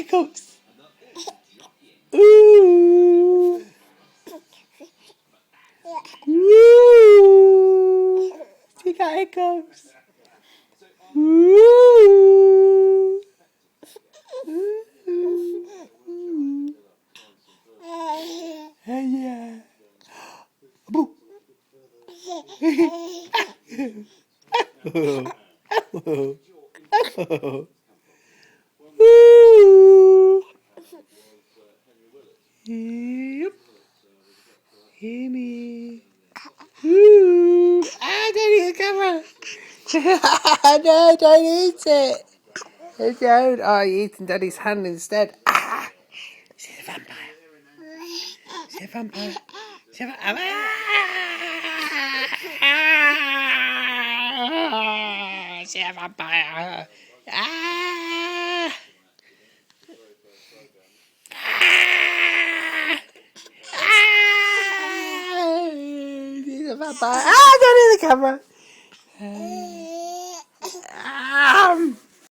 Eccles. Ooh. Woo. She got Eccles. Woo. Yeah. Boo. Woo. Yep. Amy. Woo. Ah, don't eat the camera. No, don't eat it. Don't. Oh, you're eating Daddy's hand instead. Ah. She's a vampire. She's a vampire. She's a vampire. Ah. She's a vampire. Ah. She's a vampire. Ah, don't eat the camera.